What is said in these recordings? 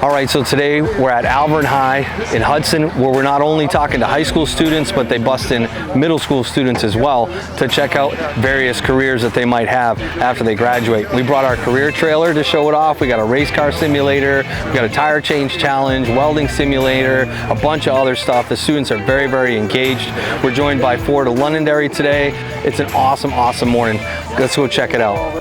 All right, so today we're at Alvirne High in Hudson, where we're not only talking to high school students, but they bust in middle school students as well to check out various careers that they might have after they graduate. We brought our career trailer to show it off. We got a race car simulator, we got a tire change challenge, welding simulator, a bunch of other stuff. The students are very, very engaged. We're joined by Ford of Londonderry today. It's an awesome, awesome morning. Let's go check it out.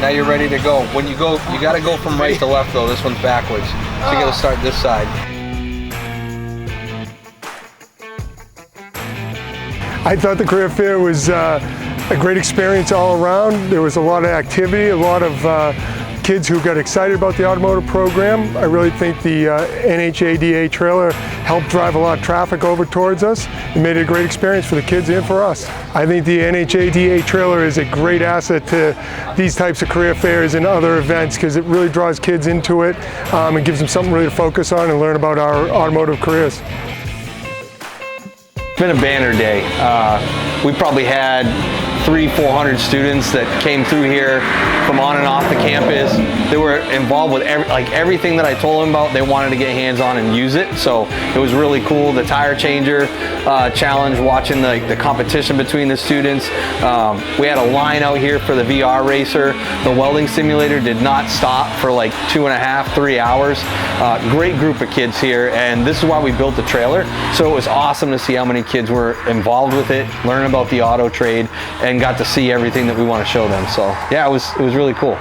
Now you're ready to go. When you go, you got to go from right to left though. This one's backwards. So you got to start this side. I thought the career fair was a great experience all around. There was a lot of activity, a lot of kids who got excited about the automotive program. I really think the NHADA trailer helped drive a lot of traffic over towards us. It made it a great experience for the kids and for us. I think the NHADA trailer is a great asset to these types of career fairs and other events because it really draws kids into it and gives them something really to focus on and learn about our automotive careers. It's been a banner day. We probably had 300-400 students that came through here from on and off the campus. They were involved with everything that I told them about. They wanted to get hands-on and use it, so it was really cool. The tire changer challenge, watching the competition between the students. We had a line out here for the VR racer. The welding simulator did not stop for like 2.5, 3 hours. Great group of kids here, and this is why we built the trailer. So it was awesome to see how many kids were involved with it, learn about the auto trade, and got to see everything that we want to show them. So yeah, it was really cool.